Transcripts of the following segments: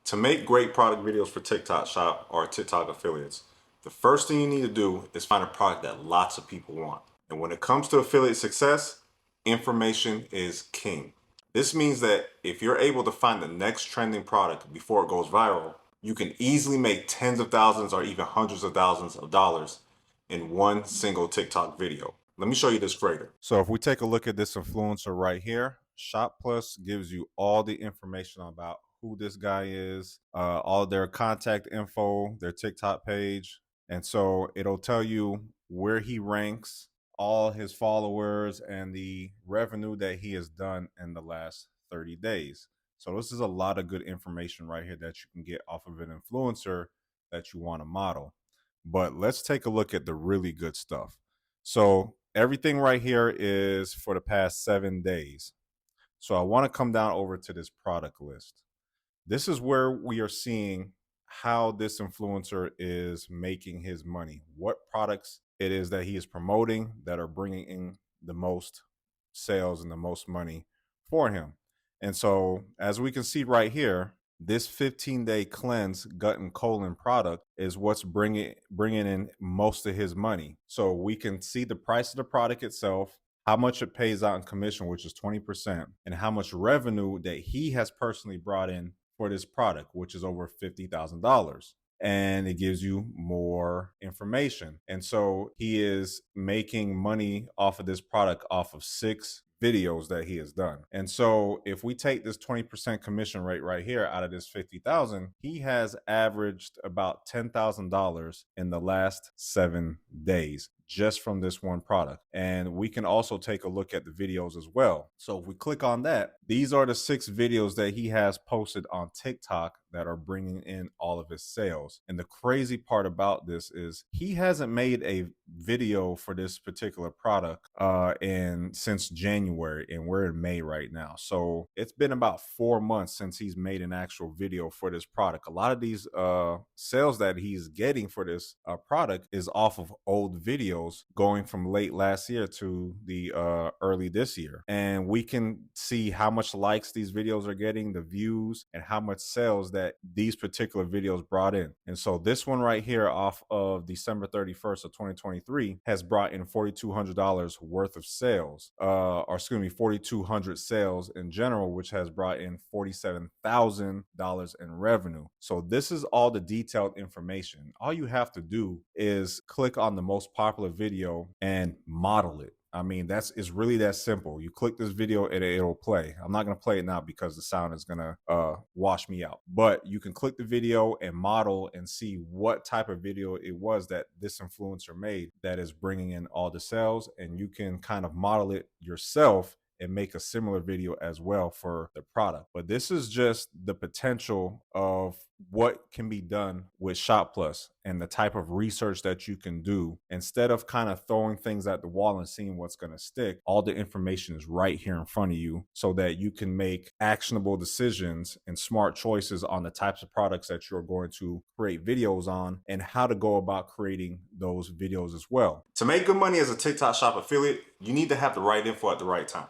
To make great product videos for TikTok Shop or TikTok affiliates, the first thing you need to do is find a product that lots of people want. And when it comes to affiliate success, information is king. This means that if you're able to find the next trending product before it goes viral, you can easily make tens of thousands or even hundreds of thousands of dollars in one single TikTok video. Let me show you this greater. So if we take a look at this influencer right here, Shoplus gives you all the information about who this guy is, all their contact info, their TikTok page. And so it'll tell you where he ranks, all his followers, and the revenue that he has done in the last 30 days. So this is a lot of good information right here that you can get off of an influencer that you want to model. But let's take a look at the really good stuff. So everything right here is for the past 7 days. So I want to come down over to this product list. This is where we are seeing how this influencer is making his money, what products it is that he is promoting that are bringing in the most sales and the most money for him. And so as we can see right here, this 15-day cleanse gut and colon product is what's bringing in most of his money. So we can see the price of the product itself, how much it pays out in commission, which is 20%, and how much revenue that he has personally brought in for this product, which is over $50,000. And it gives you more information. And so he is making money off of this product off of 6 videos that he has done. And so if we take this 20% commission rate right here out of this 50,000, he has averaged about $10,000 in the last 7 days just from this one product. And we can also take a look at the videos as well. So if we click on that, these are the 6 videos that he has posted on TikTok that are bringing in all of his sales. And the crazy part about this is he hasn't made a video for this particular product since January, and we're in May right now. So it's been about 4 months since he's made an actual video for this product. A lot of these sales that he's getting for this product is off of old videos going from late last year to the early this year. And we can see how much likes these videos are getting, the views, and how much sales that these particular videos brought in. And so this one right here off of December 31st of 2023 has brought in $4,200 worth of sales, or excuse me, 4,200 sales in general, which has brought in $47,000 in revenue. So this is all the detailed information. All you have to do is click on the most popular video and model it. I mean, it's really that simple. You click this video and it'll play. I'm not going to play it now because the sound is going to wash me out. But you can click the video and model and see what type of video it was that this influencer made that is bringing in all the sales. And you can kind of model it yourself and make a similar video as well for the product. But this is just the potential of what can be done with Shoplus and the type of research that you can do. Instead of kind of throwing things at the wall and seeing what's going to stick, all the information is right here in front of you so that you can make actionable decisions and smart choices on the types of products that you're going to create videos on and how to go about creating those videos as well. To make good money as a TikTok Shop affiliate, you need to have the right info at the right time.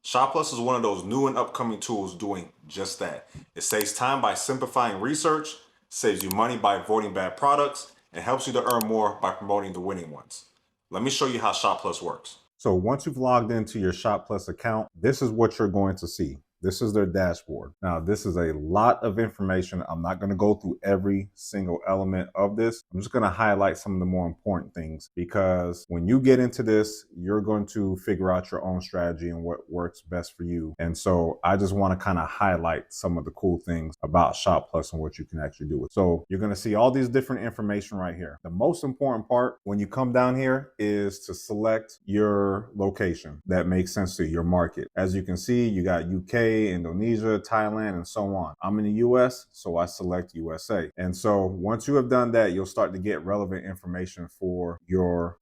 Shoplus is one of those new and upcoming tools doing just that. It saves time by simplifying research, saves you money by avoiding bad products, and helps you to earn more by promoting the winning ones. Let me show you how Shoplus works. So once you've logged into your Shoplus account, this is what you're going to see. This is their dashboard. Now, this is a lot of information. I'm not going to go through every single element of this. I'm just going to highlight some of the more important things because when you get into this, you're going to figure out your own strategy and what works best for you. And so I just want to kind of highlight some of the cool things about Shoplus and what you can actually do with it. So you're going to see all these different information right here. The most important part when you come down here is to select your location that makes sense to your market. As you can see, you got UK, Indonesia, Thailand, and so on. I'm in the US, so I select USA. And so once you have done that, you'll start to get relevant information for your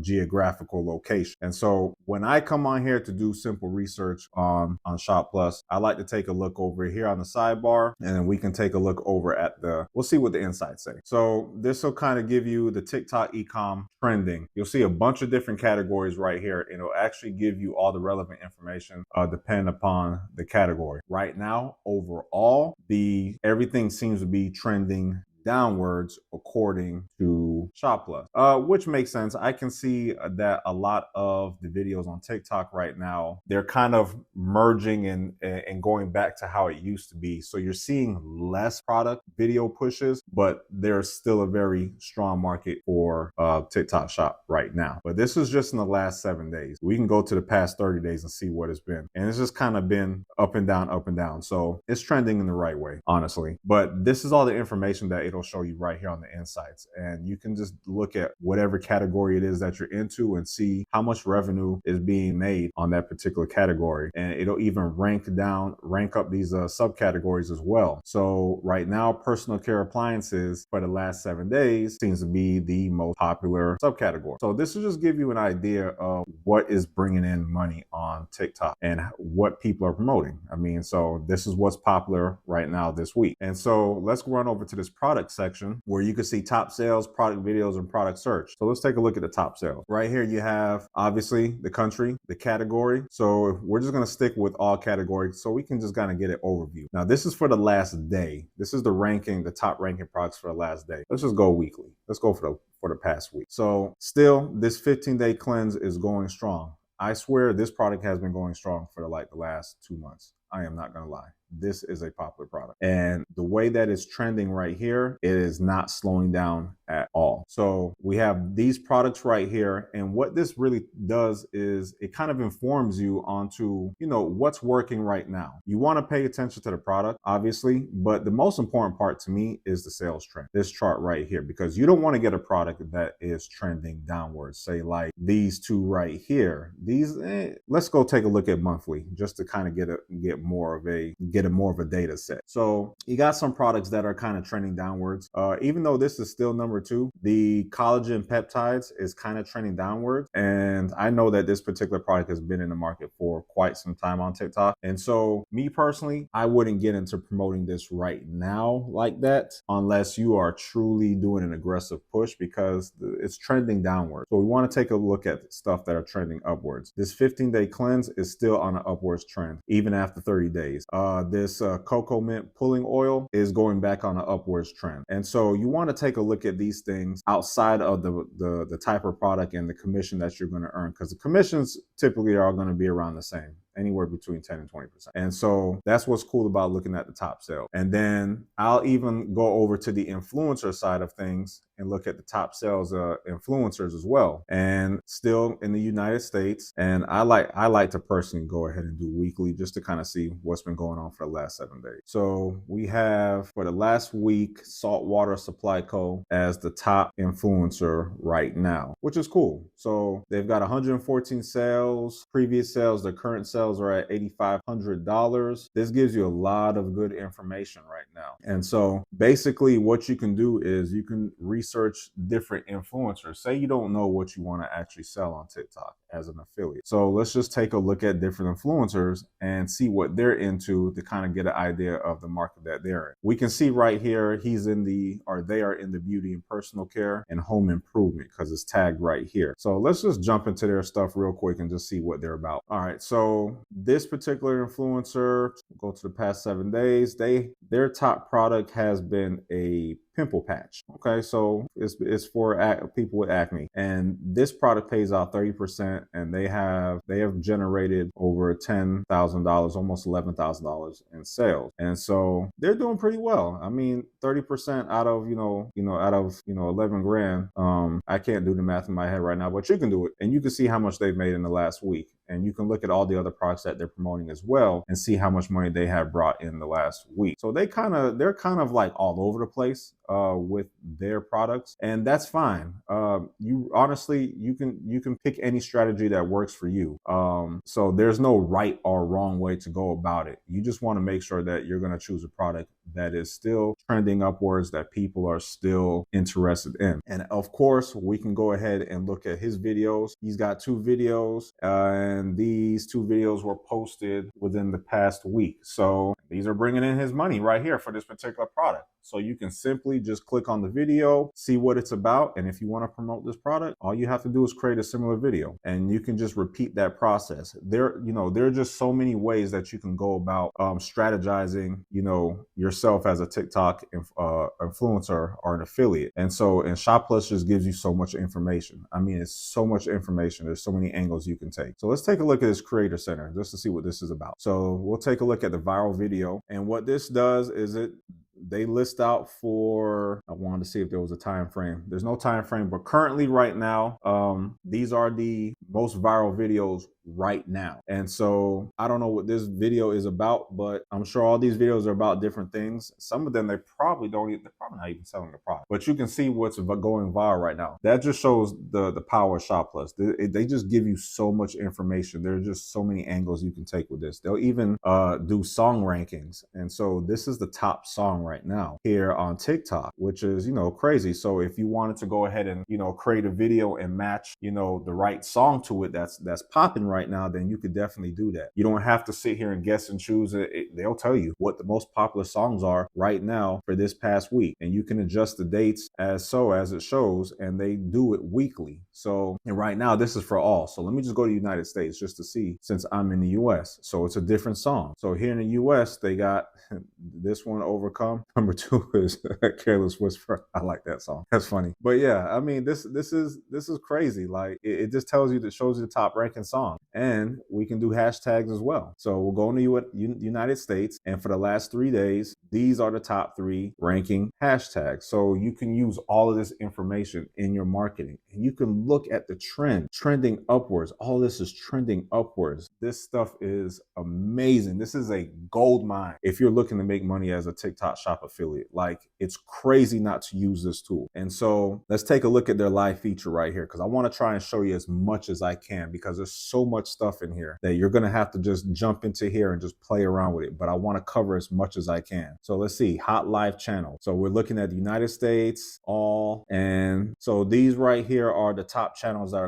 geographical location. And so when I come on here to do simple research on Shoplus, I like to take a look over here on the sidebar, and then we can take a look over at we'll see what the insights say. So this will kind of give you the TikTok e-com trending. You'll see a bunch of different categories right here, and it'll actually give you all the relevant information depending upon the the category. Right now, overall, everything seems to be trending downwards according to Shoplus, which makes sense. I can see that a lot of the videos on TikTok right now, they're kind of merging and going back to how it used to be. So you're seeing less product video pushes, but there's still a very strong market for TikTok Shop right now. But this is just in the last 7 days. We can go to the past 30 days and see what it's been. And it's just kind of been up and down, up and down. So it's trending in the right way, honestly. But this is all the information that it'll show you right here on the insights. And you can just look at whatever category it is that you're into and see how much revenue is being made on that particular category. And it'll even rank up these subcategories as well. So right now, personal care appliances for the last 7 days seems to be the most popular subcategory. So this will just give you an idea of what is bringing in money on TikTok and what people are promoting. I mean, so this is what's popular right now this week. And so let's run over to this product section where you can see top sales, product videos, and product search. So let's take a look at the top sales. Right here, you have obviously the country, the category. So we're just going to stick with all categories so we can just kind of get an overview. Now, this is for the last day. This is the ranking, the top ranking products for the last day. Let's just go weekly. Let's go for the past week. So still, this 15-day cleanse is going strong. I swear this product has been going strong for the last 2 months. I am not going to lie. This is a popular product. And the way that it's trending right here, it is not slowing down at all. So we have these products right here. And what this really does is it kind of informs you onto, what's working right now. You want to pay attention to the product, obviously, but the most important part to me is the sales trend, this chart right here, because you don't want to get a product that is trending downwards. Say like these two right here, let's go take a look at monthly just to kind of get more of a data set. So you got some products that are kind of trending downwards. Even though this is still number 2, the collagen peptides is kind of trending downwards. And I know that this particular product has been in the market for quite some time on TikTok. And so me personally, I wouldn't get into promoting this right now like that unless you are truly doing an aggressive push because it's trending downwards. So we want to take a look at stuff that are trending upwards. This 15-day cleanse is still on an upwards trend, even after 30 days. This cocoa mint pulling oil is going back on an upwards trend. And so you want to take a look at these things outside of the type of product and the commission that you're going to earn, because the commissions typically are going to be around the same, anywhere between 10 and 20%. And so that's what's cool about looking at the top sale. And then I'll even go over to the influencer side of things and look at the top sales influencers as well. And still in the United States. And I like to personally go ahead and do weekly just to kind of see what's been going on for the last 7 days. So we have for the last week, Saltwater Supply Co. as the top influencer right now, which is cool. So they've got 114 sales, previous sales, their current sales are at $8,500. This gives you a lot of good information right now. And so basically what you can do is you can research different influencers. Say you don't know what you want to actually sell on TikTok as an affiliate. So let's just take a look at different influencers and see what they're into to kind of get an idea of the market that they're in. We can see right here, they are in the beauty and personal care and home improvement because it's tagged right here. So let's just jump into their stuff real quick and just see what they're about. All right. So this particular influencer, go to the past 7 days, their top product has been a pimple patch. Okay, so it's for people with acne, and this product pays out 30%, and they have generated over $10,000, almost $11,000 in sales, and so they're doing pretty well. I mean, 30% out of 11 grand. I can't do the math in my head right now, but you can do it, and you can see how much they've made in the last week. And you can look at all the other products that they're promoting as well and see how much money they have brought in the last week. So they're kind of like all over the place with their products, and that's fine. You can pick any strategy that works for you. So there's no right or wrong way to go about it. You just want to make sure that you're going to choose a product that is still trending upwards, that people are still interested in. And of course, we can go ahead and look at his videos. He's got 2 videos, and these 2 videos were posted within the past week. So these are bringing in his money right here for this particular product. So you can simply just click on the video, see what it's about. And if you want to promote this product, all you have to do is create a similar video, and you can just repeat that process. There are just so many ways that you can go about strategizing, yourself as a TikTok influencer or an affiliate. And Shoplus just gives you so much information. I mean, it's so much information. There's so many angles you can take. So let's take a look at this creator center just to see what this is about. So we'll take a look at the viral video, and what this does is they list out for, I wanted to see if there was a time frame. There's no time frame, but currently right now, these are the most viral videos right now. And so I don't know what this video is about, but I'm sure all these videos are about different things. Some of them, they're probably not even selling the product, but you can see what's going viral right now. That just shows the power of Shoplus. They just give you so much information. There are just so many angles you can take with this. They'll even do song rankings. And so this is the top song right now here on TikTok, which is, crazy. So if you wanted to go ahead and, create a video and match, the right song to it that's popping right now, then you could definitely do that. You don't have to sit here and guess and choose. They'll tell you what the most popular songs are right now for this past week, and you can adjust the dates as it shows, and they do it weekly. So, and right now this is for all. So let me just go to the United States just to see, since I'm in the US. So it's a different song. So here in the US, they got this one, Overcome. Number 2 is Careless Whisper. I like that song. That's funny. But yeah, I mean, this is crazy. Like it just tells you, that shows you the top ranking song. And we can do hashtags as well. So we'll go into United States, and for the last 3 days, these are the top 3 ranking hashtags. So you can use all of this information in your marketing, and you can look at the trending upwards. All this is trending upwards. This stuff is amazing. This is a gold mine if you're looking to make money as a TikTok shop affiliate. Like, it's crazy not to use this tool. And so let's take a look at their live feature right here, because I want to try and show you as much as I can, because there's so much stuff in here that you're going to have to just jump into here and just play around with it. But I want to cover as much as I can. So let's see, hot live channel. So we're looking at the United States, all, and so these right here are the top channels that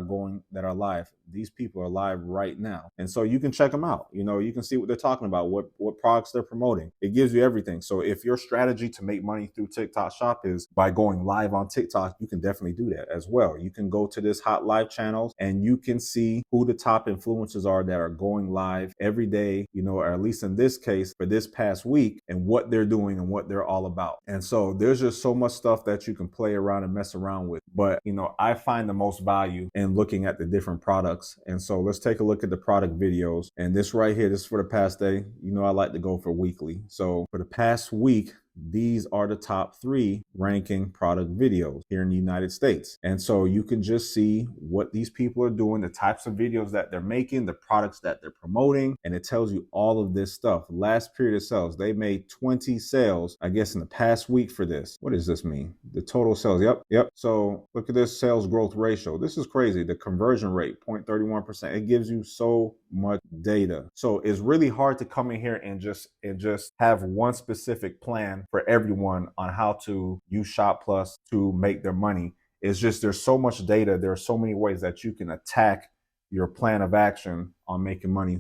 are live. These people are live right now. And so you can check them out. You can see what they're talking about, what products they're promoting. It gives you everything. So if your strategy to make money through TikTok Shop is by going live on TikTok, you can definitely do that as well. You can go to this hot live channels, and you can see who the top influencers are that are going live every day, or at least in this case for this past week, and what they're doing and what they're all about. And so there's just so much stuff that you can play around and mess around with. But, I find the most value in looking at the different products. And so let's take a look at the product videos. And this right here, this is for the past day. I like to go for weekly. So for the past week, these are the top 3 ranking product videos here in the United States. And so you can just see what these people are doing, the types of videos that they're making, the products that they're promoting, and it tells you all of this stuff. Last period of sales, they made 20 sales, I guess, in the past week for this. What does this mean? The total sales. Yep. So look at this sales growth ratio. This is crazy. The conversion rate, 0.31%. It gives you so much data. So it's really hard to come in here and just have one specific plan for everyone on how to use Shoplus to make their money. It's just, there's so much data. There are so many ways that you can attack your plan of action on making money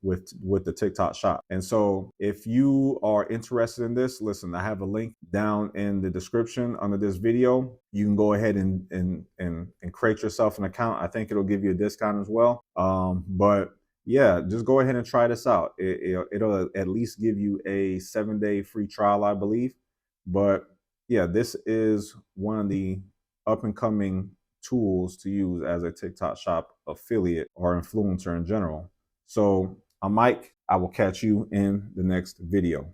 with the TikTok shop. And so if you are interested in this, listen, I have a link down in the description under this video. You can go ahead and create yourself an account. I think it'll give you a discount as well. But yeah, just go ahead and try this out. It'll at least give you a 7-day free trial, I believe. But yeah, this is one of the up and coming tools to use as a TikTok shop affiliate or influencer in general. So I'm Mike. I will catch you in the next video.